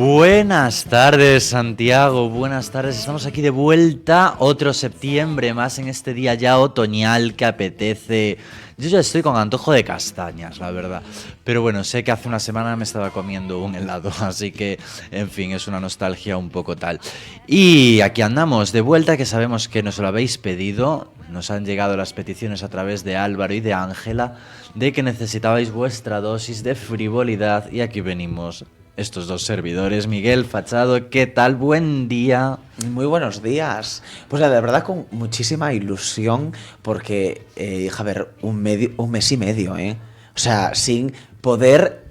Buenas tardes, Santiago, buenas tardes. Estamos aquí de vuelta, otro septiembre más en este día ya otoñal que apetece. Yo ya estoy con antojo de castañas, la verdad. Pero bueno, sé que hace una semana me estaba comiendo un helado, así que, en fin, es una nostalgia un poco tal. Y aquí andamos de vuelta, que sabemos que nos lo habéis pedido. Nos han llegado las peticiones a través de Álvaro y de Ángela de que necesitabais vuestra dosis de frivolidad y aquí venimos. Estos dos servidores, Miguel Fachado, ¿qué tal? Buen día. Muy buenos días. Pues la verdad con muchísima ilusión porque, a ver, un mes y medio, ¿eh? O sea, sin poder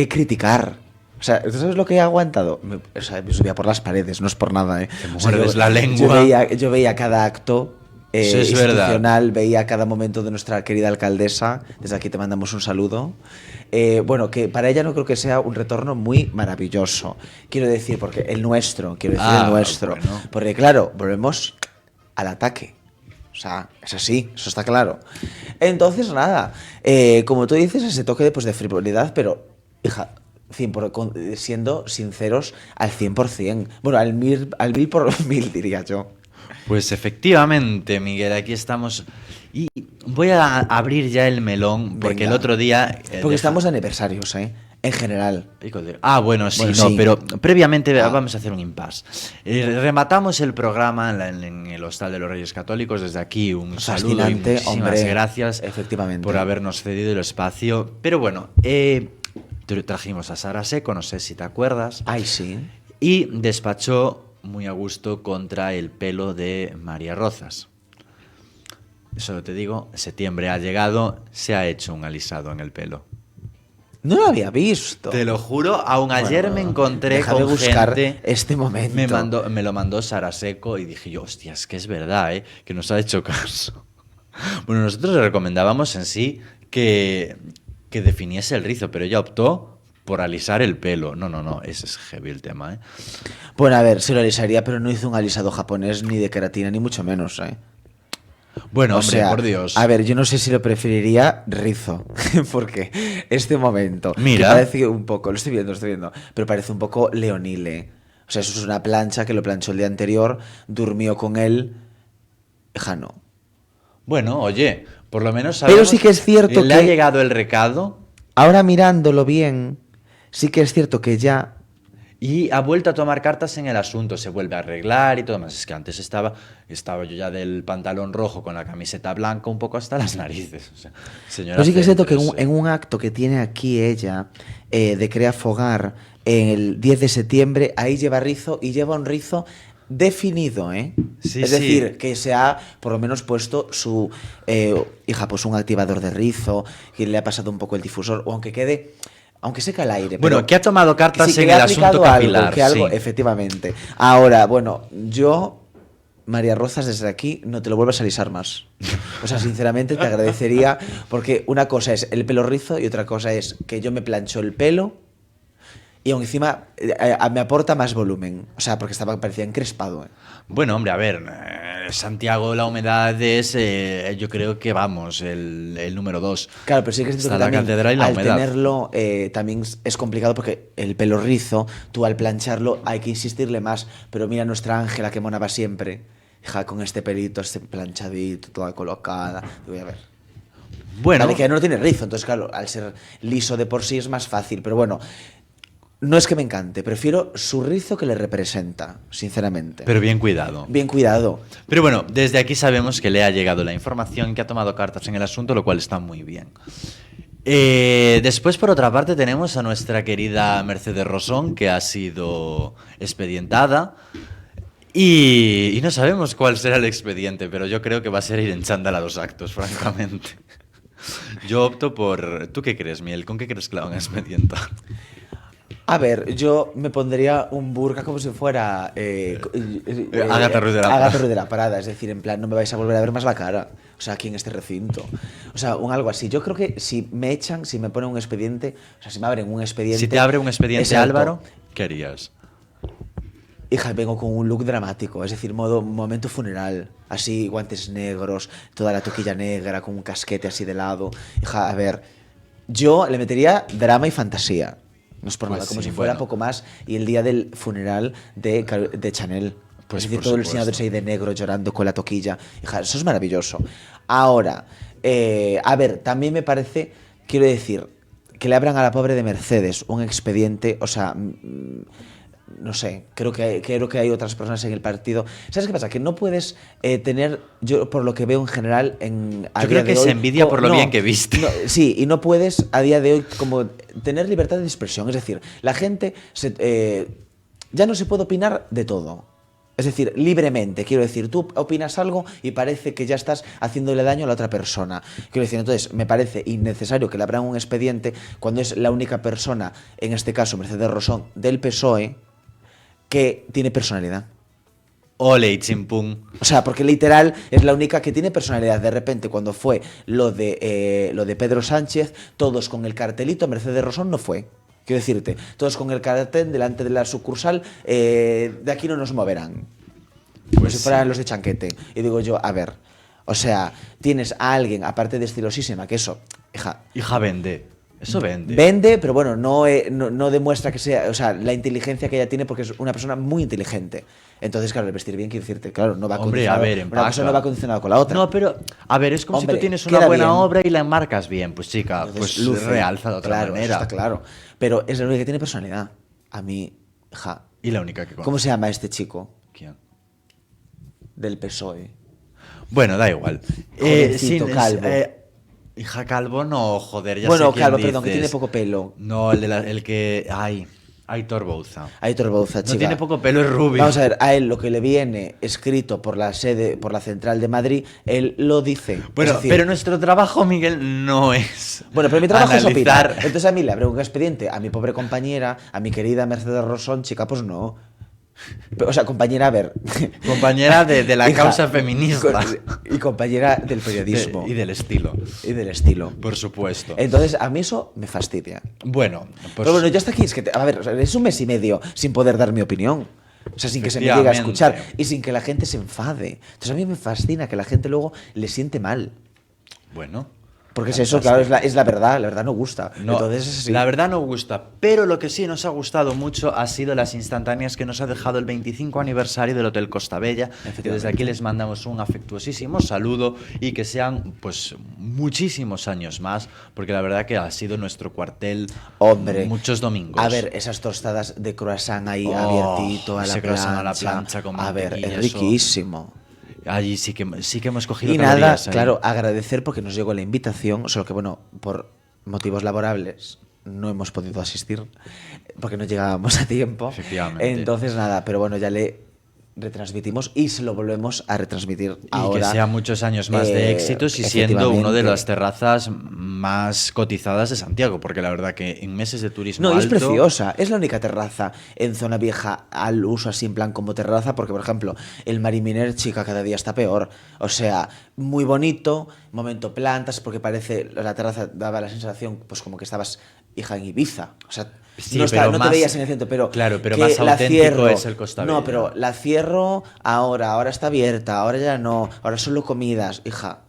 criticar. O sea, ¿tú sabes lo que he aguantado? O sea, me subía por las paredes, no es por nada, ¿eh? Te muerdes la lengua. Yo veía cada acto Eso es institucional, verdad. veía cada momento de nuestra querida alcaldesa. Desde aquí te mandamos un saludo. Bueno, que para ella no creo que sea un retorno muy maravilloso. Quiero decir, porque el nuestro. Bueno. Porque claro, volvemos al ataque. O sea, es así, eso está claro. Entonces, nada, como tú dices, ese toque de frivolidad, pero, hija, siendo sinceros al 100%. Bueno, al mil por mil, diría yo. Pues efectivamente, Miguel, aquí estamos. Y voy a abrir ya el melón, porque Venga. el otro día... Porque estamos de aniversarios, ¿eh? En general. Bueno, sí, Bueno, no, sí. pero previamente vamos a hacer un impasse. Rematamos el programa en el Hostal de los Reyes Católicos. Desde aquí un saludo y Fascinante, muchísimas hombre, gracias efectivamente. por habernos cedido el espacio. Pero bueno, trajimos a Sara Seco, no sé si te acuerdas, Ay, sí. y despachó muy a gusto contra el pelo de María Rozas. Solo te digo, septiembre ha llegado, se ha hecho un alisado en el pelo. No lo había visto. Te lo juro, aún ayer Bueno, me encontré déjame con buscar gente. este momento. Me lo mandó Sara Seco y dije yo, hostia, es que es verdad, que nos ha hecho caso. Bueno, nosotros le recomendábamos en sí que definiese el rizo, pero ella optó por alisar el pelo. No, ese es heavy el tema, ¿eh? Bueno, a ver, se lo alisaría, pero no hizo un alisado japonés ni de queratina, ni mucho menos, ¿eh? Bueno, O hombre, sea, por Dios. a ver, yo no sé si lo preferiría rizo, porque este momento, Mira. que parece un poco, lo estoy viendo, pero parece un poco leonile. O sea, eso es una plancha que lo planchó el día anterior, durmió con él, jano. Bueno, oye, por lo menos sabemos Pero sí que es cierto le ha que llegado el recado ahora mirándolo bien, sí que es cierto que ya... y ha vuelto a tomar cartas en el asunto, se vuelve a arreglar y todo más. Es que antes estaba yo ya del pantalón rojo con la camiseta blanca un poco hasta las narices. O sea, señora, Pero sí que es cierto que céntrese. en un acto que tiene aquí ella de Crea Fogar el 10 de septiembre, ahí lleva rizo y lleva un rizo definido, ¿eh? Sí, Es sí. decir, que se ha por lo menos puesto su pues un activador de rizo, que le ha pasado un poco el difusor, o aunque quede... Aunque seca el aire. Bueno, pero que ha tomado cartas sí, que en le el ha asunto aplicado capilar. algo, Sí. efectivamente. Ahora, bueno, yo, María Rozas, desde aquí no te lo vuelvas a alisar más. O sea, sinceramente te agradecería, porque una cosa es el pelo rizo y otra cosa es que yo me plancho el pelo y aún encima me aporta más volumen. O sea, porque parecía encrespado. Bueno, hombre, a ver, Santiago, la humedad es, yo creo que vamos, el número 2. Claro, pero sí que es cierto Está que la también catedral y la al humedad. tenerlo también es complicado porque el pelo rizo, tú al plancharlo hay que insistirle más. Pero mira nuestra Ángela, que mona va siempre, hija, con este pelito, este planchadito, toda colocada. Te voy a ver. Bueno, Vale, que no tiene rizo, entonces claro, al ser liso de por sí es más fácil. Pero bueno, no es que me encante, prefiero su rizo que le representa, sinceramente. pero bien cuidado. Bien cuidado. Pero bueno, desde aquí sabemos que le ha llegado la información, que ha tomado cartas en el asunto, lo cual está muy bien. Después, por otra parte, tenemos a nuestra querida Mercedes Rosón, que ha sido expedientada. Y no sabemos cuál será el expediente, pero yo creo que va a ser ir en chándal a los actos, francamente. Yo opto por... ¿Tú qué crees, Miel? ¿Con qué crees que la van a expedientar? A ver, yo me pondría un burka como si fuera Agatha Ruiz de la Prada. Agatha Ruiz de la Prada, es decir, en plan, no me vais a volver a ver más la cara, o sea, aquí en este recinto. O sea, algo así. Yo creo que si me echan, si me ponen un expediente, o sea, si me abren un expediente... Si te abre un expediente, exacto, Álvaro, ¿qué harías? Hija, vengo con un look dramático, es decir, momento funeral, así, guantes negros, toda la toquilla negra, con un casquete así de lado. Hija, a ver, yo le metería drama y fantasía. No es por Pues nada, como sí, si fuera bueno. poco más. Y el día del funeral de Chanel. Pues es decir, por todos los supuesto. diseñadores ahí de negro llorando con la toquilla. Hija, eso es maravilloso. Ahora, a ver, también me parece, quiero decir, que le abran a la pobre de Mercedes un expediente, o sea, no sé, creo que hay otras personas en el partido. ¿Sabes qué pasa? Que no puedes tener, yo por lo que veo en general, a Yo día creo que de se hoy, envidia por lo bien que viste. sí, y no puedes a día de hoy como tener libertad de expresión. Es decir, la gente ya no se puede opinar de todo. Es decir, libremente, quiero decir, tú opinas algo y parece que ya estás haciéndole daño a la otra persona. Quiero decir, entonces, me parece innecesario que le abran un expediente cuando es la única persona, en este caso Mercedes Rosón, del PSOE, que tiene personalidad. Ole y chimpún. O sea, porque literal es la única que tiene personalidad. De repente, cuando fue lo de Pedro Sánchez, todos con el cartelito, Mercedes Rosón no fue. Quiero decirte, todos con el cartel delante de la sucursal, de aquí no nos moverán. Como Pues si fueran sí. los de Chanquete. Y digo yo, a ver, o sea, tienes a alguien, aparte de estilosísima, que eso, hija, Hija, vende. Eso vende. vende, pero bueno, no demuestra que sea, o sea, la inteligencia que ella tiene porque es una persona muy inteligente. Entonces, claro, el vestir bien, quiero decirte, claro, no va Hombre, a condicionado, ver, una empaca. cosa no va condicionada con la otra. No, pero, a ver, es como si Hombre, tú tienes una queda buena bien. obra y la enmarcas bien. Pues chica, Entonces, pues luce, realza de otra claro, eso manera. está claro. Pero es la única que tiene personalidad. A mí, ja. Y la única que ¿Cómo conozco. se llama este chico ¿Quién? del PSOE? Bueno, da igual. Jovencito, calvo. Hija, calvo no, joder, ya Bueno, sé quién calvo, perdón, que dices. tiene poco pelo. No, el que... Ay, Aitor Bouza. Aitor Bauza, chica. No tiene poco pelo, es rubio. Vamos a ver, a él lo que le viene escrito por la sede, por la central de Madrid, él lo dice. Bueno, Es decir, pero nuestro trabajo, Miguel, no es... bueno, pero mi trabajo es analizar. opinar. Entonces a mí le abro un expediente a mi pobre compañera, a mi querida Mercedes Rosón, chica, pues no. O sea, compañera, a ver. Compañera de la Hija, causa feminista. Y compañera del periodismo. Y del estilo, Y del estilo. por supuesto. Entonces, a mí eso me fastidia. Bueno, pues... Pero bueno, ya está aquí. Es que, a ver, o sea, es un mes y medio sin poder dar mi opinión. O sea, sin que se me llegue a escuchar. Efectivamente. Y sin que la gente se enfade. Entonces, a mí me fascina que la gente luego le siente mal. Bueno. Porque es eso, claro, es la verdad no gusta. No, Entonces, sí. la verdad no gusta, pero lo que sí nos ha gustado mucho ha sido las instantáneas que nos ha dejado el 25 aniversario del Hotel Costa Bella, que desde aquí les mandamos un afectuosísimo saludo y que sean pues muchísimos años más, porque la verdad que ha sido nuestro cuartel Hombre, muchos domingos. A ver, esas tostadas de croissant ahí Oh, abiertito a la ese plancha. croissant a la plancha con A ver, mantequilla, es riquísimo. Allí sí que hemos cogido Y nada, calorías ahí. claro, agradecer porque nos llegó la invitación, solo que bueno, por motivos laborables no hemos podido asistir porque no llegábamos a tiempo. Efectivamente. Entonces nada, pero bueno, ya le retransmitimos y se lo volvemos a retransmitir Y ahora. que sea muchos años más de éxitos y siendo una de efectivamente. las terrazas más cotizadas de Santiago, porque la verdad que en meses de turismo No, y es alto, preciosa. Es la única terraza en zona vieja al uso así en plan como terraza, porque por ejemplo, el Mariminer, chica, cada día está peor. O sea, muy bonito, momento plantas, porque parece, la terraza daba la sensación, pues como que estabas, hija, en Ibiza. O sea, Sí, no, pero no más- te veías en el centro, pero claro, pero que más la auténtico cierro. es el Costa No, Bella. pero la cierro ahora está abierta, ahora ya no, ahora solo comidas, hija.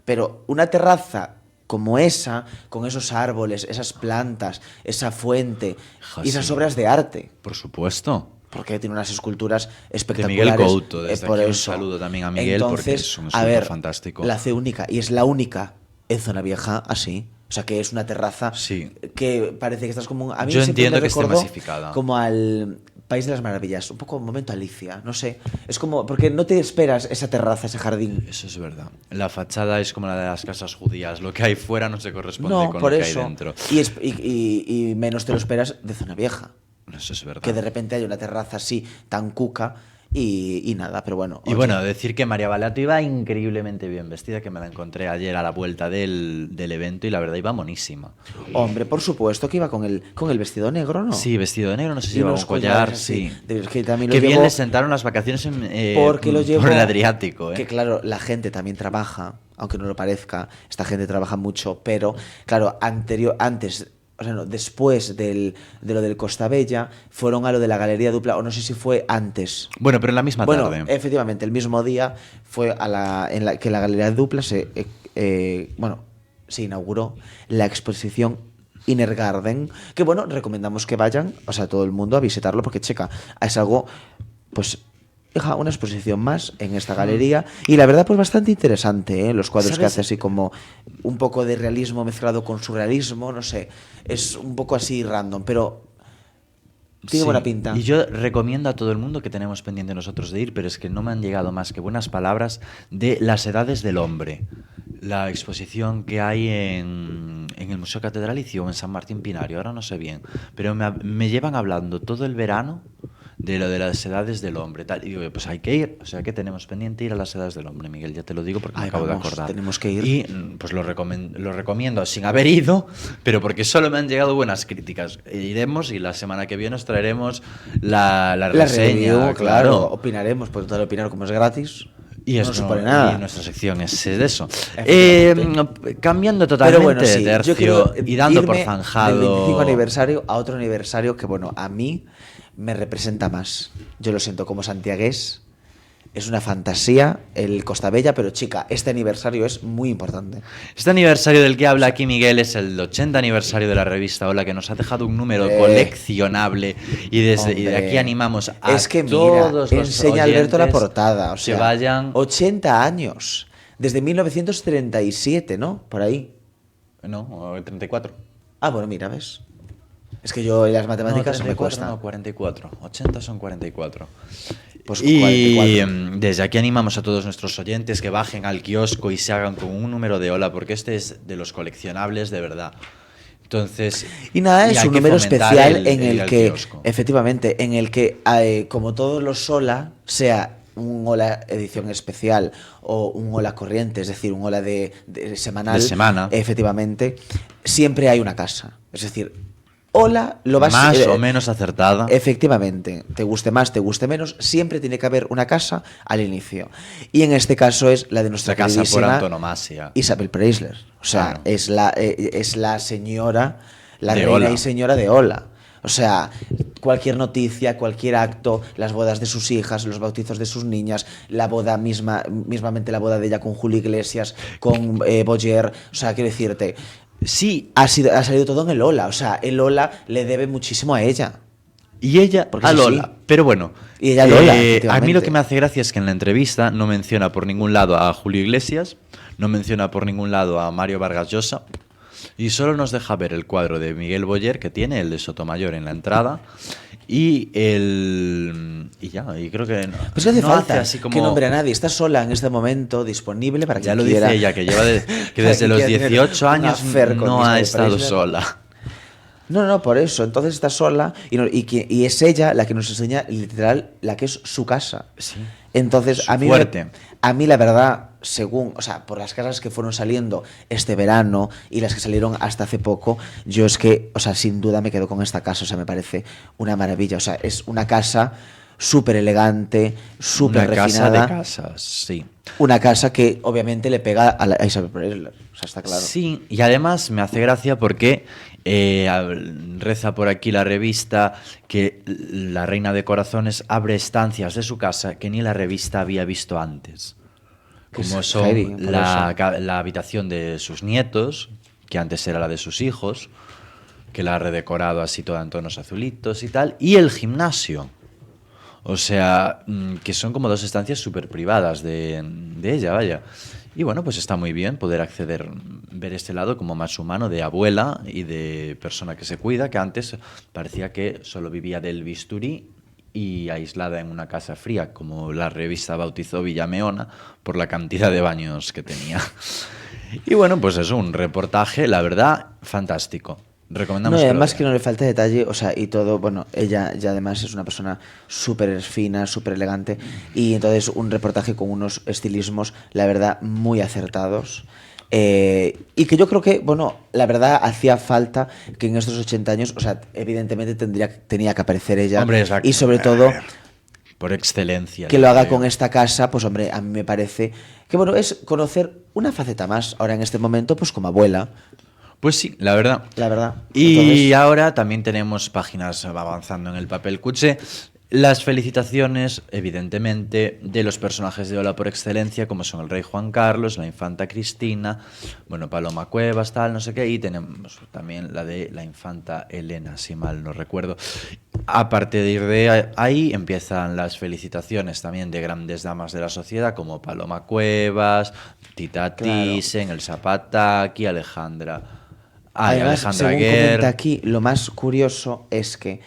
Pero una terraza como esa, con esos árboles, esas plantas, esa fuente Hija, y esas sí. obras de arte. por supuesto. Porque tiene unas esculturas De espectaculares. Miguel Couto, desde por aquí un eso. saludo también a Miguel, porque es un a escultor ver, fantástico. La hace única, y es la única en Zona Vieja así. O sea, que es una terraza Sí. que parece que estás como... A mí Yo siempre entiendo me que esté recordó masificada. como al País de las Maravillas. Un poco momento Alicia, no sé. Es como... Porque no te esperas esa terraza, ese jardín. Eso es verdad. La fachada es como la de las casas judías. Lo que hay fuera no se corresponde No, con por lo que eso. hay dentro. Y menos te lo esperas de Zona Vieja. Eso es verdad. Que de repente hay una terraza así, tan cuca, y nada, pero bueno. Y oye. bueno, decir que María Balato iba increíblemente bien vestida, que me la encontré ayer a la vuelta del evento y la verdad iba monísima. Hombre, por supuesto que iba con el vestido negro, ¿no? Sí, vestido de negro, no sé si Y llevaba unos un collar, collares así. sí. Es que también lo Qué bien llevó le sentaron las vacaciones porque lo llevó por el Adriático, ¿eh? Que claro, la gente también trabaja, aunque no lo parezca, esta gente trabaja mucho, pero claro, antes, o sea, no, después de lo del Costa Bella, fueron a lo de la Galería Dupla, o no sé si fue antes. Bueno, pero en la misma Bueno, tarde. efectivamente, el mismo día fue que la Galería Dupla se inauguró la exposición Inner Garden, que bueno, recomendamos que vayan, o sea, todo el mundo a visitarlo porque, checa, es algo, pues, hija, una exposición más en esta galería y la verdad, pues bastante interesante, ¿eh? Los cuadros que ¿Sabes? hace así como un poco de realismo mezclado con surrealismo, no sé, es un poco así random, pero tiene Sí, buena pinta. y yo recomiendo a todo el mundo que tenemos pendiente nosotros de ir, pero es que no me han llegado más que buenas palabras de Las Edades del Hombre, la exposición que hay en el Museo Catedralicio o en San Martín Pinario, ahora no sé bien, pero me llevan hablando todo el verano de lo de las edades del hombre, tal, y digo, pues hay que ir, o sea que tenemos pendiente ir a las edades del hombre, Miguel, ya te lo digo porque me Ay, acabo de vamos, acordar. tenemos que ir. Y pues lo recomiendo sin haber ido, pero porque solo me han llegado buenas críticas. Iremos y la semana que viene os traeremos la La reseña, review, claro, claro. opinaremos, pues total opinar como es gratis. Y, no es nos no- supone nada. y nuestra sección es de eso. Efectivamente. Cambiando Pero totalmente bueno, sí, de yo tercio quiero y dando por irme zanjado. del 25 aniversario a otro aniversario que, bueno, a mí me representa más. Yo lo siento como santiagués. Es una fantasía el Costa Bella, pero chica, este aniversario es muy importante. Este aniversario del que habla aquí Miguel es el 80 aniversario de la revista Hola, que nos ha dejado un número coleccionable y de aquí Hombre, animamos a es que mira, todos los enseña Alberto la oyentes portada, o que sea, vayan. 80 años, desde 1937, ¿no? Por ahí. No, 34. Ah, bueno, mira, ¿ves? Es que yo en las matemáticas no, me 34, cuesta. no, 44. 80 son 44. Pues Y 44. desde aquí animamos a todos nuestros oyentes que bajen al kiosco y se hagan con un número de Hola, porque este es de los coleccionables de verdad. Entonces, Y nada, es hay un que número fomentar especial en ir el al que, kiosco. efectivamente, en el que, como todos los Hola, sea un Hola edición especial o un Hola corriente, es decir, un Hola de semanal, De semana. efectivamente, siempre hay una casa. Es decir, Hola lo vas Más o menos acertada. Efectivamente, te guste más, te guste menos, siempre tiene que haber una casa al inicio. Y en este caso es la de nuestra La casa por queridísima antonomasia. Isabel Preisler. O sea, Claro. es la señora, la De reina Hola. y señora de Hola. O sea, cualquier noticia, cualquier acto, las bodas de sus hijas, los bautizos de sus niñas, la boda mismamente la boda de ella con Julio Iglesias, con Boyer. O sea, quiero decirte, Sí, ha salido todo en el Hola. O sea, el Hola le debe muchísimo a ella. y ella Porque a es Lola. así. Pero bueno, Y ella a Lola, a mí efectivamente. lo que me hace gracia es que en la entrevista no menciona por ningún lado a Julio Iglesias, no menciona por ningún lado a Mario Vargas Llosa, y solo nos deja ver el cuadro de Miguel Boyer, que tiene el de Sotomayor en la entrada, y creo que Pues que hace no falta así como, que nombre a nadie. Está sola en este momento, disponible para ya quien lo quiera. dice ella, que lleva que Para desde quien los quiera tener 18 un años affair con no ha Isabel estado Preisler. sola. No, por eso. Entonces está sola y es ella la que nos enseña literal la que es su casa. Sí. Entonces, Su a mí, fuerte. a mí la verdad, según, o sea, por las casas que fueron saliendo este verano y las que salieron hasta hace poco, yo es que, o sea, sin duda me quedo con esta casa. O sea, me parece una maravilla. O sea, es una casa súper elegante, súper Una casa refinada. de casas, sí. Una casa que obviamente le pega a Isabel Preisler. O sea, está claro. Sí, y además me hace gracia porque reza por aquí la revista que la Reina de Corazones abre estancias de su casa que ni la revista había visto antes. Que Como es son heavy, por eso. la habitación de sus nietos, que antes era la de sus hijos, que la ha redecorado así toda en tonos azulitos y tal, y el gimnasio. O sea, que son como dos estancias súper privadas de ella, vaya. Y bueno, pues está muy bien poder acceder, ver este lado como más humano de abuela y de persona que se cuida, que antes parecía que solo vivía del bisturí y aislada en una casa fría, como la revista bautizó Villameona por la cantidad de baños que tenía. Y bueno, pues es un reportaje, la verdad, fantástico. Recomendamos No, y que lo además que vean. no le falta detalle, o sea, y todo, bueno, ella ya además es una persona súper fina, súper elegante, y entonces un reportaje con unos estilismos, la verdad, muy acertados. Y que yo creo que, bueno, la verdad hacía falta que en estos 80 años, o sea, evidentemente tenía que aparecer ella, Hombre, es la- y sobre todo por excelencia. que yo lo haga creo. con esta casa, pues hombre, a mí me parece que, bueno, es conocer una faceta más ahora en este momento, pues como abuela, Pues sí, la verdad. la verdad. Y Entonces, ahora también tenemos páginas avanzando en el papel cuché. Las felicitaciones, evidentemente, de los personajes de Ola por excelencia, como son el rey Juan Carlos, la infanta Cristina, bueno, Paloma Cuevas, tal, no sé qué, y tenemos también la de la infanta Elena, si mal no recuerdo. A partir de ahí empiezan las felicitaciones también de grandes damas de la sociedad, como Paloma Cuevas, Tita Claro. Thyssen, Elsa Pataki, Alejandra Además, Alejandra según comenta Guer. aquí, lo más curioso es que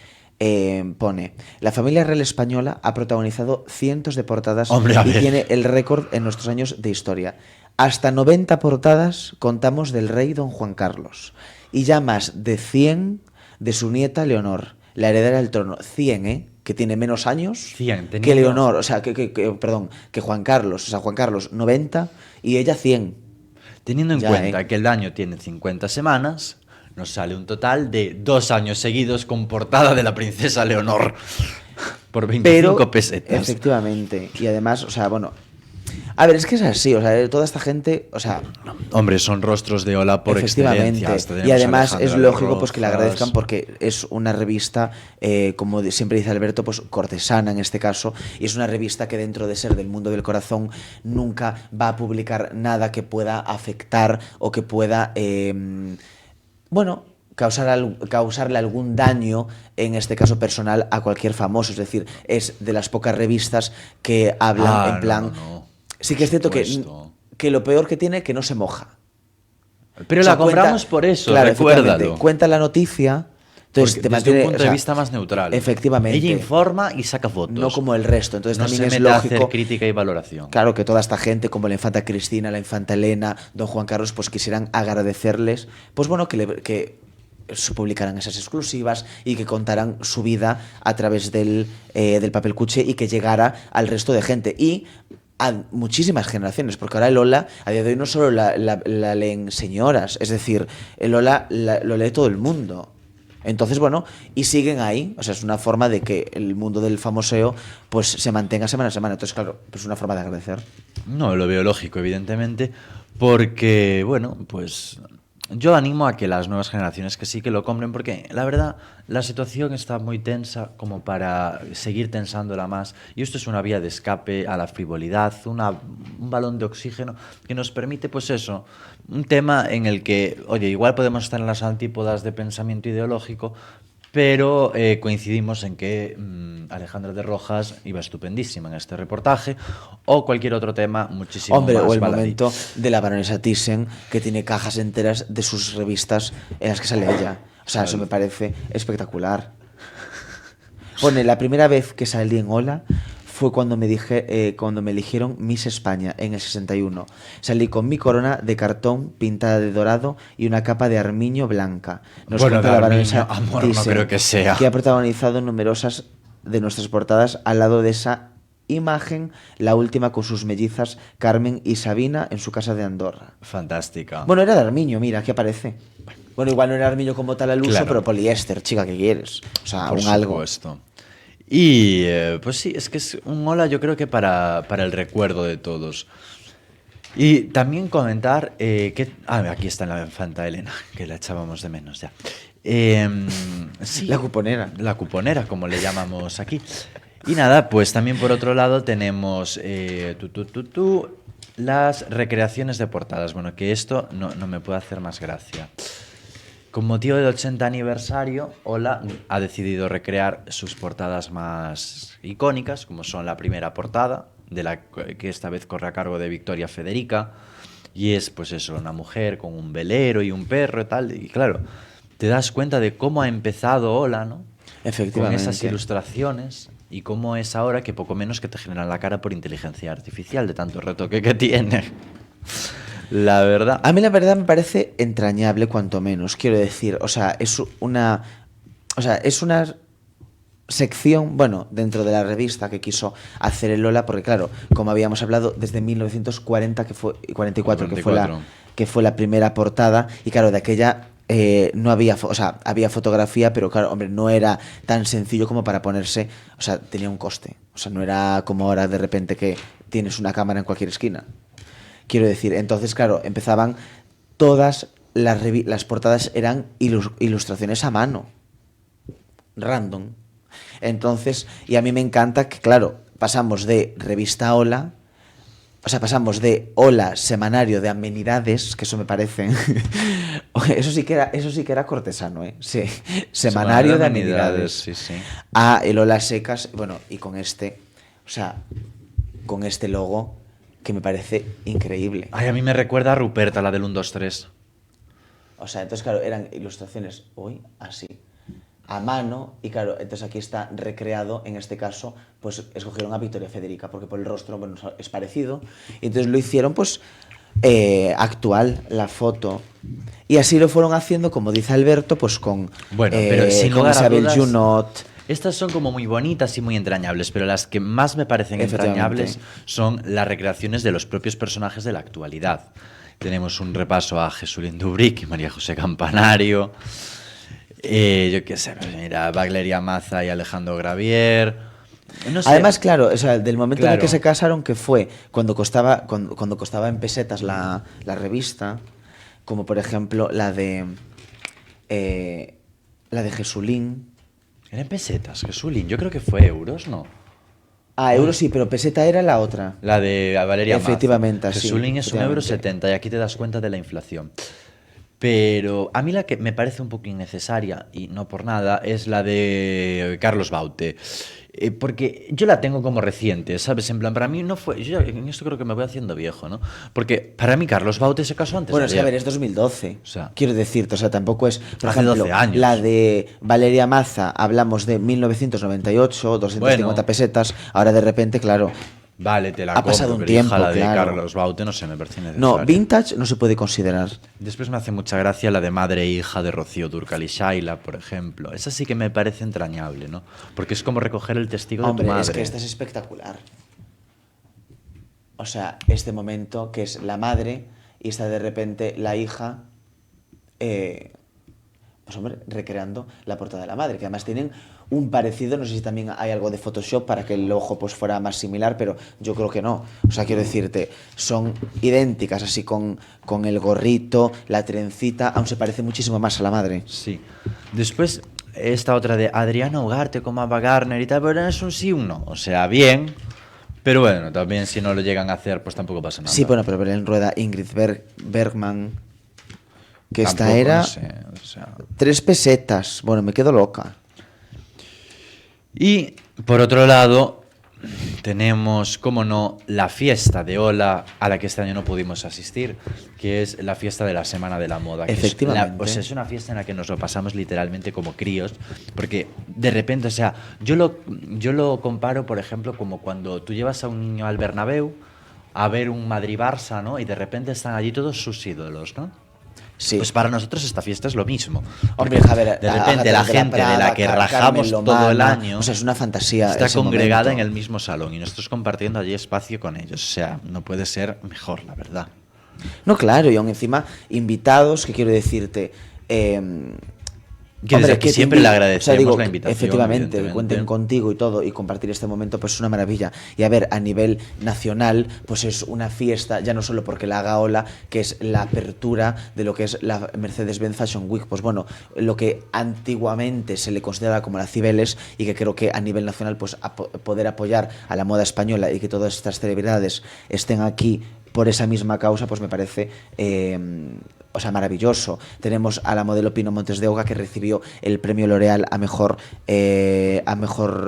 pone, la familia real española ha protagonizado cientos de portadas Hombre, a y ver. tiene el récord en nuestros años de historia. Hasta 90 portadas contamos del rey don Juan Carlos y ya más de 100 de su nieta Leonor, la heredera del trono. 100, ¿eh? Que tiene menos años 100, que teniendo... Leonor, o sea, perdón, que Juan Carlos. O sea, Juan Carlos 90 y ella 100. Teniendo en Ya, cuenta que el año tiene 50 semanas, nos sale un total de 2 años seguidos con portada de la princesa Leonor por 25 Pero, pesetas. efectivamente, y además, o sea, bueno, a ver, es que es así, o sea, toda esta gente, o sea, Hombre, son rostros de Ola por efectivamente, excelencia. Hasta y tenemos a además es Alejandra de lógico pues que le Rozas. agradezcan porque es una revista, siempre dice Alberto, pues cortesana en este caso, y es una revista que dentro de ser del mundo del corazón nunca va a publicar nada que pueda afectar o que pueda, bueno, causarle algún daño, en este caso personal, a cualquier famoso. Es decir, es de las pocas revistas que hablan en plan... No. Sí que es cierto Supuesto. que lo peor que tiene que no se moja. Pero O sea, la compramos por eso, claro, recuérdalo. efectivamente, cuenta la noticia, entonces Porque te desde mantiene, un punto o sea, de vista más neutral. Efectivamente. Ella informa y saca fotos. No como el resto. Entonces no también se es mete a lógico. hacer crítica y valoración. Claro que toda esta gente, como la infanta Cristina, la infanta Elena, don Juan Carlos, pues quisieran agradecerles, pues bueno, que se publicaran esas exclusivas y que contaran su vida a través del papel cuché y que llegara al resto de gente. Y a muchísimas generaciones, porque ahora el Ola, a día de hoy, no solo la leen señoras, es decir, el Ola lo lee todo el mundo. Entonces, bueno, y siguen ahí, o sea, es una forma de que el mundo del famoseo pues se mantenga semana a semana. Entonces, claro, pues es una forma de agradecer. No, lo veo lógico, evidentemente, porque, bueno, pues yo animo a que las nuevas generaciones que sí que lo compren, porque la verdad la situación está muy tensa como para seguir tensándola más, y esto es una vía de escape a la frivolidad, un balón de oxígeno que nos permite, pues eso, un tema en el que, oye, igual podemos estar en las antípodas de pensamiento ideológico, pero coincidimos en que Alejandra de Rojas iba estupendísima en este reportaje, o cualquier otro tema muchísimo Hombre, más o el baladí. momento de la baronesa Thyssen, que tiene cajas enteras de sus revistas en las que sale ella. O sea, eso me parece espectacular. Pone, la primera vez que salí en Ola fue cuando cuando me eligieron Miss España en el 61. Salí con mi corona de cartón pintada de dorado y una capa de armiño blanca. Nos Bueno, cuenta de la baronesa armiño, amor, no Thyssen, creo que sea. que ha protagonizado numerosas de nuestras portadas al lado de esa imagen, la última con sus mellizas Carmen y Sabina en su casa de Andorra. Fantástica. Bueno, era de armiño, mira, aquí aparece. Bueno, igual no era armiño como tal al uso, Claro. pero poliéster, chica, ¿qué quieres? O sea, Por un algo. supuesto. Y pues sí, es que es un hola, yo creo que para el recuerdo de todos. Y también comentar que... aquí está la infanta Elena, que la echábamos de menos ya. Sí, La cuponera. La cuponera, como le llamamos aquí. Y nada, pues también por otro lado tenemos las recreaciones de portadas. Bueno, que esto no me puede hacer más gracia. Con motivo del 80 aniversario, Ola ha decidido recrear sus portadas más icónicas, como son la primera portada, que esta vez corre a cargo de Victoria Federica, y es pues eso, una mujer con un velero y un perro y tal, y claro, te das cuenta de cómo ha empezado Ola, ¿no? Efectivamente. Con esas ilustraciones, y cómo es ahora que poco menos que te generan la cara por inteligencia artificial, de tanto retoque que tiene. La verdad. A mí la verdad me parece entrañable, cuanto menos. Quiero decir, o sea, es una sección, bueno, dentro de la revista que quiso hacer el Lola, porque claro, como habíamos hablado, desde 1940 que fue la primera portada, y claro, de aquella no había, o sea, había fotografía, pero claro, hombre, no era tan sencillo como para ponerse, o sea, tenía un coste. O sea, no era como ahora de repente que tienes una cámara en cualquier esquina. Quiero decir, entonces, claro, empezaban todas las portadas eran ilustraciones a mano, random. Entonces, y a mí me encanta que, claro, pasamos de revista Hola, o sea, pasamos de Hola, semanario de amenidades, que eso me parece. Eso sí que era cortesano, ¿eh? Sí. Semanario de amenidades. Sí, sí. A el Hola Secas, bueno, y con o sea, con este logo que me parece increíble. Ay, a mí me recuerda a Ruperta, la del 1, 2, 3. O sea, entonces, claro, eran ilustraciones hoy así, a mano, y claro, entonces aquí está recreado, en este caso, pues escogieron a Victoria Federica, porque por el rostro, bueno, es parecido, y entonces lo hicieron, pues, actual, la foto. Y así lo fueron haciendo, como dice Alberto, pues con, Bueno, pero sin con lugar a Isabel dudas, Junot. estas son como muy bonitas y muy entrañables, pero las que más me parecen Efectivamente. entrañables son las recreaciones de los propios personajes de la actualidad. Tenemos un repaso a Jesulín Dubric y María José Campanario. Yo qué sé, mira, Valeria Maza y Alejandro Gravier. No sé. Además, claro, o sea, del momento en el que Claro. se casaron, que fue cuando costaba en pesetas la revista, como por ejemplo la de Jesulín. Eran pesetas, Jesulín. Yo creo que fue euros, ¿no? Ah, euros sí, pero peseta era la otra. La de Valeria Maza. Efectivamente, sí, Jesulín es efectivamente. 1,70 € y aquí te das cuenta de la inflación. Pero a mí la que me parece un poco innecesaria, y no por nada, es la de Carlos Baute. Porque yo la tengo como reciente, ¿sabes? En plan, para mí no fue... Yo en esto creo que me voy haciendo viejo, ¿no? Porque para mí Carlos Baute se casó antes Bueno, de es que a ayer. ver, es 2012. O sea, Quiero decirte, o sea, tampoco es. Por hace ejemplo, 12 años. la de Valeria Maza, hablamos de 1998, 250 Bueno. pesetas. Ahora de repente, claro. Vale, te la Ha compro, pasado un pero tiempo, hija, la de claro. Carlos Baute no sé, me parece innecesaria. No, vintage no se puede considerar. Después me hace mucha gracia la de madre e hija de Rocío Dúrcal y Shaila, por ejemplo. Esa sí que me parece entrañable, ¿no? Porque es como recoger el testigo Hombre, de tu madre. es que esta es espectacular. O sea, este momento que es la madre y está de repente la hija, pues hombre, recreando la portada de la madre, que además tienen un parecido, no sé si también hay algo de Photoshop para que el ojo pues fuera más similar, pero yo creo que no. O sea, quiero decirte, son idénticas, así con el gorrito, la trencita, aún se parece muchísimo más a la madre. Sí. Después, esta otra de Adriana Ugarte como Ava Gardner y tal, pero es un sí, un no. O sea, bien, pero bueno, también si no lo llegan a hacer, pues tampoco pasa nada. Sí, bueno, pero Belén Rueda, Ingrid Bergman, que esta Tampoco, era no sé, o sea. 3 pesetas. Bueno, me quedo loca. Y por otro lado, tenemos, como no, la fiesta de Ola a la que este año no pudimos asistir, que es la fiesta de la Semana de la Moda. Que Efectivamente. o sea, es una fiesta en la que nos lo pasamos literalmente como críos, porque de repente, o sea, yo lo comparo, por ejemplo, como cuando tú llevas a un niño al Bernabéu a ver un Madrid-Barça, ¿no? Y de repente están allí todos sus ídolos, ¿no? Sí. Pues para nosotros esta fiesta es lo mismo. Hombre, Porque Javier, de repente la gente de la que rajamos todo el año o sea, es una fantasía. está ese congregada momento. en el mismo salón y nosotros compartiendo allí espacio con ellos. O sea, no puede ser mejor, la verdad. No, claro, y aún encima invitados, que quiero decirte. Que desde aquí te siempre le agradecemos digo, la invitación, efectivamente, que evidentemente. cuenten contigo y todo, y compartir este momento, pues es una maravilla. Y a ver, a nivel nacional, pues es una fiesta, ya no solo porque la haga Ola, que es la apertura de lo que es la Mercedes-Benz Fashion Week. Pues bueno, lo que antiguamente se le consideraba como la Cibeles, y que creo que a nivel nacional, pues poder apoyar a la moda española y que todas estas celebridades estén aquí por esa misma causa, pues me parece o sea, maravilloso. Tenemos a la modelo Pino Montes de Oca, que recibió el premio L'Oréal a mejor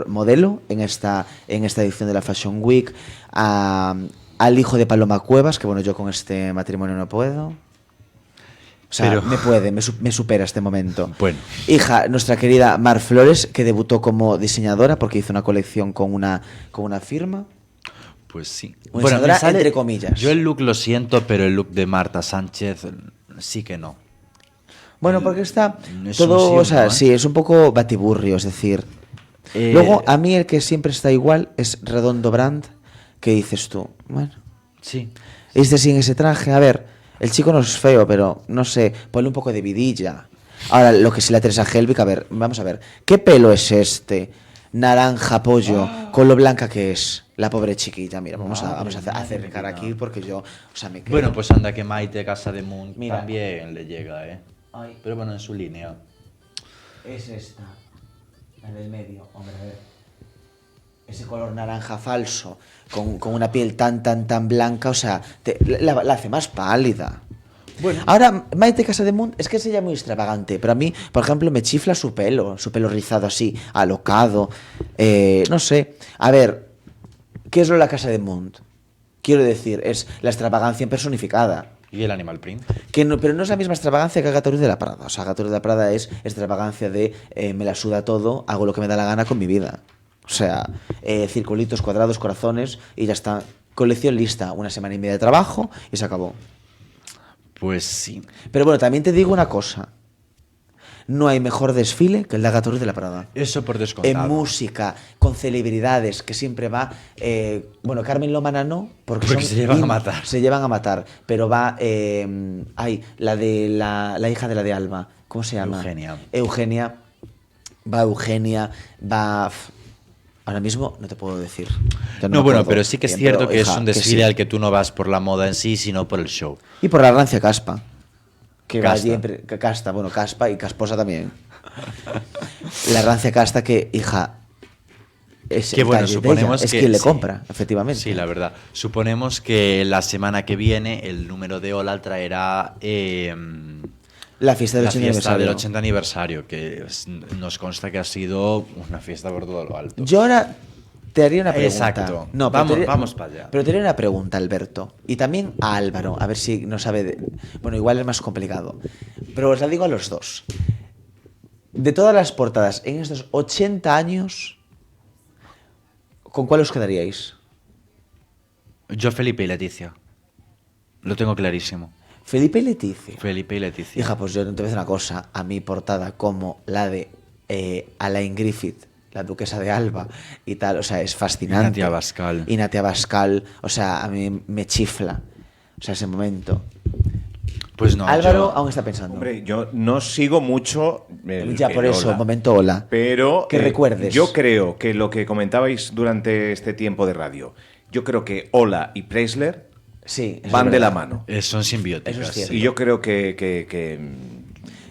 modelo en esta edición de la Fashion Week. Al hijo de Paloma Cuevas, que bueno, yo con este matrimonio no puedo. O sea, Pero- me supera este momento. Bueno. Hija, nuestra querida Mar Flores, que debutó como diseñadora porque hizo una colección con una firma. Pues sí. Una diseñadora, entre comillas. Yo el look lo siento, pero el look de Marta Sánchez sí que no. Bueno, porque está Es todo, un sí, o sea, ¿no, eh? sí, es un poco batiburrio, es decir. Luego, a mí el que siempre está igual es Redondo Brand, que dices tú, bueno, Sí. este sin ese traje, a ver, el chico no es feo, pero no sé, ponle un poco de vidilla. Ahora, lo que sí la Teresa Helbig, a ver, vamos a ver, ¿qué pelo es este? Naranja pollo, con lo blanca que es. La pobre chiquita, mira, vamos a acercar aquí porque yo, o sea, me quedo. Bueno, pues anda que Maite Casa de Moon Mira. también le llega, ¿eh? Ay. Pero bueno, en su línea. Es esta. La del medio, hombre, a ver. Ese color naranja falso, con una piel tan blanca, o sea, la hace más pálida. Bueno. Ahora, Maite Casademunt es que es ella muy extravagante, pero a mí, por ejemplo, me chifla su pelo rizado así, alocado, no sé. A ver, ¿qué es Lola Casademunt? Quiero decir, es la extravagancia personificada. ¿Y el Animal Print? Pero no es la misma extravagancia que Agatha Ruiz de la Prada. O sea, Agatha Ruiz de la Prada es extravagancia de me la suda todo, hago lo que me da la gana con mi vida. O sea, circulitos, cuadrados, corazones y ya está. Colección lista, 1 semana y media de trabajo y se acabó. Pues sí. Pero bueno, también te digo una cosa. No hay mejor desfile que el de Agatha Ruiz de la Prada. Eso por descontado. En música, con celebridades, que siempre va... bueno, Carmen Lomana no, porque se llevan a matar. Se llevan a matar, pero va... la de la hija de la de Alba. ¿Cómo se llama? Eugenia. Va Eugenia, va... Ahora mismo no te puedo decir. No, bueno, pero sí que es cierto que hija, es un desfile sí. al que tú no vas por la moda en sí, sino por el show. Y por la rancia caspa. Que Casta. va siempre... Casta, bueno, caspa y casposa también. La rancia casta que, hija... Es que bueno, suponemos es que quien le sí, compra, efectivamente. Sí, la verdad. Suponemos que la semana que viene el número de Ola traerá... La fiesta del 80 aniversario. Del 80 aniversario, que nos consta que ha sido una fiesta por todo lo alto. Yo ahora te haría una pregunta. Exacto. No, vamos para allá. Pero te haría una pregunta, Alberto. Y también a Álvaro, a ver si no sabe... Bueno, igual es más complicado. Pero os la digo a los dos. De todas las portadas en estos 80 años, ¿con cuál os quedaríais? Yo, Felipe y Leticia. Lo tengo clarísimo. Felipe y Leticia. Felipe y Leticia. Hija, pues yo te voy a decir una cosa. A mi portada como la de Alain Griffith, la duquesa de Alba y tal, o sea, es fascinante. Y Natia Bascal, o sea, a mí me chifla. O sea, ese momento. Pues no, Álvaro aún está pensando. Hombre, yo no sigo mucho ya por eso, Ola, momento Ola. Pero que recuerdes. Yo creo que lo que comentabais durante este tiempo de radio, yo creo que Ola y Preisler sí, van de la mano. Son simbióticas. Eso es cierto. Y yo creo que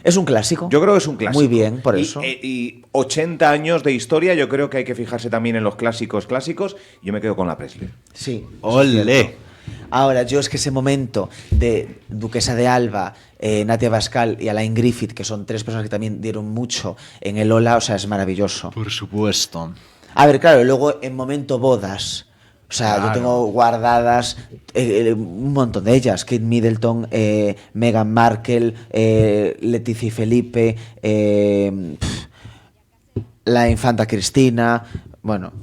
es un clásico. yo creo que es un clásico. Muy bien, por eso. Y 80 años de historia, yo creo que hay que fijarse también en los clásicos. Yo me quedo con la Preisler. Sí. ¡Olé! Ahora, yo es que ese momento de Duquesa de Alba, Natia Bascal y Alain Griffith, que son 3 personas que también dieron mucho en el Ola, o sea, es maravilloso. Por supuesto. A ver, claro, luego en momento bodas, o sea, Claro. yo tengo guardadas un montón de ellas. Kate Middleton, Meghan Markle, Leticia y Felipe, la infanta Cristina, bueno...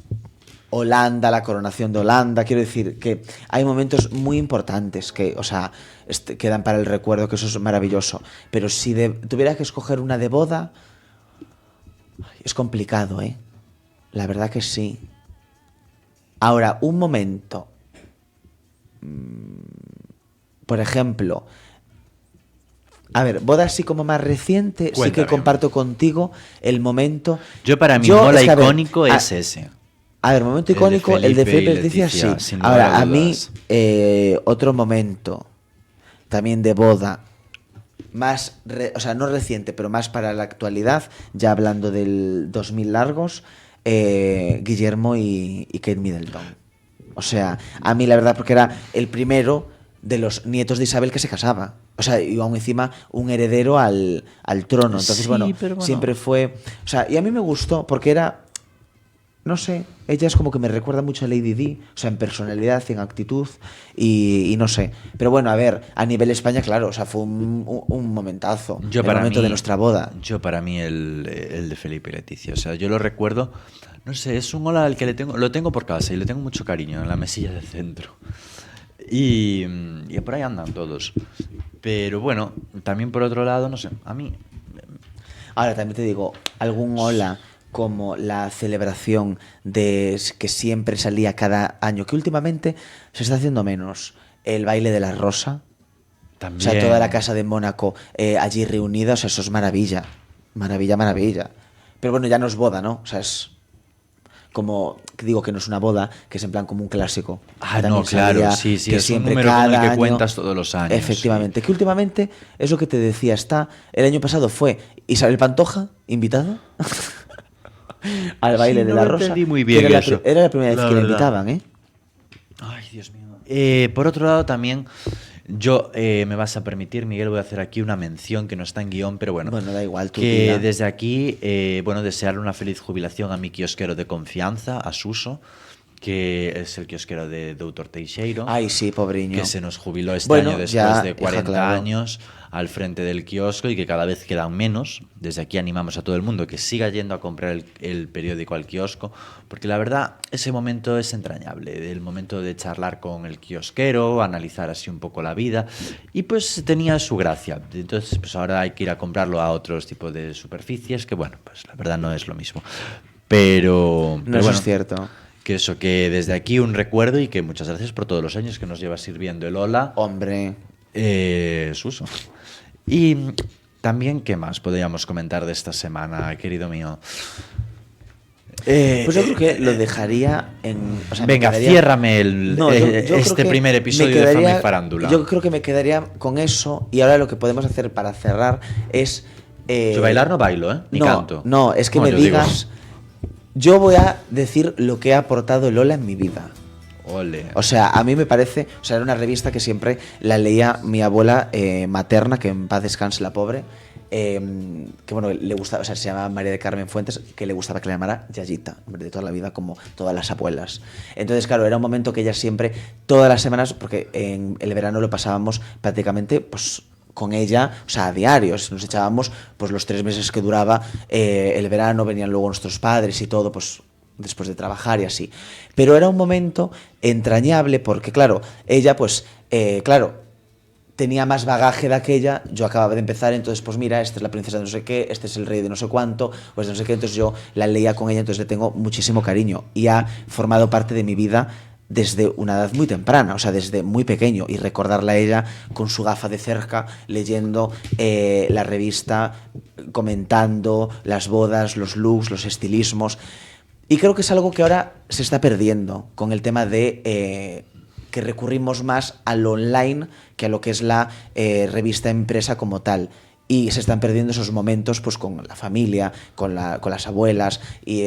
Holanda, la coronación de Holanda, quiero decir que hay momentos muy importantes que, o sea, quedan para el recuerdo, que eso es maravilloso. Pero si tuviera que escoger una de boda, es complicado, ¿eh? La verdad que sí. Ahora, un momento. Por ejemplo, a ver, boda así como más reciente, Cuéntame. sí que comparto contigo el momento. Yo para mí, mola es que, a ver, icónico es ese. A ver, momento icónico, el de Felipe y Leticia, sí. sin Ahora, lugar a a mí, dudas. otro momento también de boda, más, o sea, no reciente, pero más para la actualidad, ya hablando del 2000 largos, Guillermo y Kate Middleton. O sea, a mí la verdad, porque era el primero de los nietos de Isabel que se casaba. O sea, y aún encima un heredero al trono. Entonces, Sí, bueno, pero bueno, siempre fue... O sea, y a mí me gustó porque era... No sé, ella es como que me recuerda mucho a Lady Di, o sea, en personalidad, en actitud y no sé. Pero bueno, a ver, a nivel España, claro, o sea, fue un momentazo. Yo el para momento mí, de nuestra boda. Yo para mí el de Felipe y Leticia, o sea, yo lo recuerdo, no sé, es un Ola al que lo tengo por casa y le tengo mucho cariño en la mesilla del centro. Y por ahí andan todos. Pero bueno, también por otro lado, no sé, a mí... Ahora, también te digo, algún Ola como la celebración de que siempre salía cada año, que últimamente se está haciendo menos, el baile de la rosa. También... O sea, toda la casa de Mónaco allí reunida, o sea, eso es maravilla. Maravilla, maravilla. Pero bueno, ya no es boda, ¿no? O sea, es como, digo que no es una boda, que es en plan como un clásico. Ah, Que no, también claro, salía, sí, que es un siempre número con el cada que año- cuentas todos los años. Efectivamente, que últimamente, eso que te decía, el año pasado fue Isabel Pantoja, invitada. al baile Sí, de no la lo rosa. entendí muy que bien era, eso. era la primera vez La que le verdad. invitaban, ¿eh? Ay, Dios mío. Por otro lado, también yo, me vas a permitir, Miguel, voy a hacer aquí una mención que no está en guión, pero bueno. Bueno, da igual, tú Que dila. desde aquí, bueno, desearle una feliz jubilación a mi kiosquero de confianza, a Suso, que es el kiosquero de Doutor Teixeiro. Ay, sí, pobreño. Que se nos jubiló este Bueno, año después ya, de hija, 40 claro. años al frente del kiosco y que cada vez quedan menos. Desde aquí animamos a todo el mundo que siga yendo a comprar el periódico al kiosco, porque la verdad ese momento es entrañable, el momento de charlar con el kiosquero, analizar así un poco la vida y pues tenía su gracia. Entonces pues ahora hay que ir a comprarlo a otros tipos de superficies que bueno, pues la verdad no es lo mismo. Pero No, eso bueno, es cierto. que eso, que desde aquí un recuerdo y que muchas gracias por todos los años que nos lleva sirviendo el Ola. Hombre. Suso. Y también, ¿qué más podríamos comentar de esta semana, querido mío? Pues yo creo que lo dejaría en... o sea, me Venga, quedaría- ciérrame el, No, yo creo este que primer me episodio de quedaría- Fama y Farándula. Yo creo que me quedaría con eso y ahora lo que podemos hacer para cerrar es... Yo bailar no bailo, ¿eh? Ni no, canto. No, es que No, me yo digo, digas... Yo voy a decir lo que ha aportado Lola en mi vida. ole. O sea, a mí me parece... O sea, era una revista que siempre la leía mi abuela materna, que en paz descanse la pobre, que bueno, le gustaba, o sea, se llamaba María de Carmen Fuentes, que le gustaba que le llamara Yayita, hombre, de toda la vida, como todas las abuelas. Entonces, claro, era un momento que ella siempre, todas las semanas, porque en el verano lo pasábamos prácticamente, pues con ella, o sea, a diarios, nos echábamos pues los 3 meses que duraba el verano, venían luego nuestros padres y todo, pues después de trabajar y así. Pero era un momento entrañable porque, claro, ella pues, claro, tenía más bagaje de aquella, yo acababa de empezar, entonces pues mira, esta es la princesa de no sé qué, este es el rey de no sé cuánto, pues de no sé qué, entonces yo la leía con ella, entonces le tengo muchísimo cariño y ha formado parte de mi vida desde una edad muy temprana, o sea, desde muy pequeño, y recordarla a ella con su gafa de cerca, leyendo la revista, comentando las bodas, los looks, los estilismos, y creo que es algo que ahora se está perdiendo con el tema de que recurrimos más al online que a lo que es la revista impresa como tal. Y se están perdiendo esos momentos pues con la familia, con las abuelas, y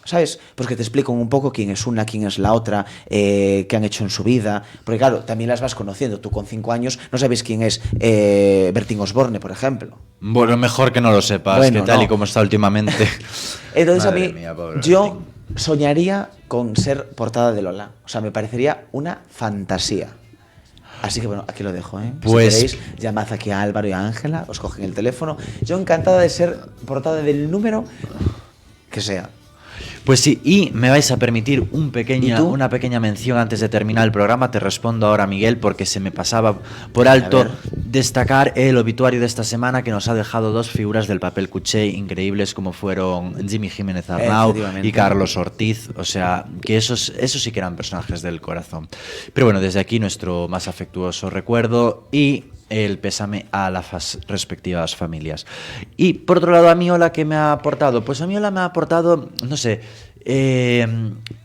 ¿sabes? Pues que te explican un poco quién es una, quién es la otra, qué han hecho en su vida. Porque claro, también las vas conociendo. Tú con 5 años no sabes quién es Bertín Osborne, por ejemplo. Bueno, mejor que no lo sepas, Bueno, que tal no. y como está últimamente. Entonces Madre a mí, mía, pobre yo Bertín. soñaría con ser portada de Lola. O sea, me parecería una fantasía. Así que bueno, aquí lo dejo, ¿eh? Pues- Si queréis, llamad aquí a Álvaro y a Ángela, os cogen el teléfono. Yo encantada de ser portada del número que sea. Pues sí, y me vais a permitir ¿Y tú? una pequeña mención antes de terminar el programa. Te respondo ahora, Miguel, porque se me pasaba por alto ver. destacar el obituario de esta semana que nos ha dejado 2 figuras del papel cuché increíbles como fueron Jimmy Jiménez Arnau Efectivamente. y Carlos Ortiz. O sea, que esos sí que eran personajes del corazón. Pero bueno, desde aquí nuestro más afectuoso recuerdo y el pésame a las respectivas familias. Y por otro lado, a mí Ola, ¿qué me ha aportado? Pues a mí Ola me ha aportado, no sé,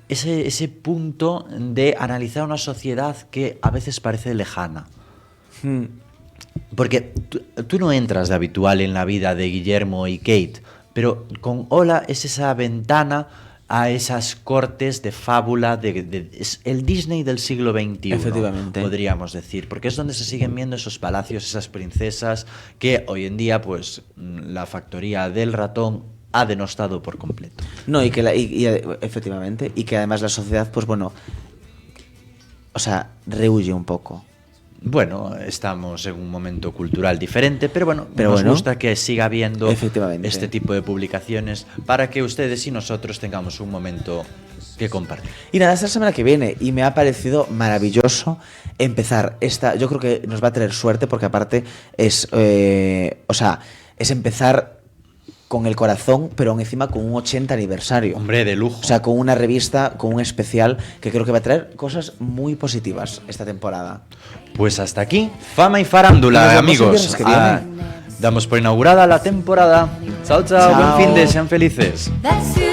ese punto de analizar una sociedad que a veces parece lejana. Porque tú no entras de habitual en la vida de Guillermo y Kate, pero con Ola es esa ventana a esas cortes de fábula, es el Disney del siglo XXI, Efectivamente. podríamos decir, porque es donde se siguen viendo esos palacios, esas princesas, que hoy en día, pues, la factoría del ratón ha denostado por completo. No, y que efectivamente, y que además la sociedad, pues bueno, o sea, rehuye un poco. Bueno, estamos en un momento cultural diferente, pero bueno, Pero nos bueno, gusta que siga habiendo efectivamente. este tipo de publicaciones para que ustedes y nosotros tengamos un momento que compartir. Y nada, esta semana que viene, y me ha parecido maravilloso empezar esta. Yo creo que nos va a traer suerte porque aparte es, o sea, es empezar con el corazón, pero aún encima con un 80 aniversario. Hombre, de lujo. O sea, con una revista, con un especial que creo que va a traer cosas muy positivas esta temporada. Pues hasta aquí, Fama y Farándula, Y nos vemos el amigos. viernes que viene. Damos por inaugurada la temporada. Chao, chao, Chao. buen fin de, sean felices. That's who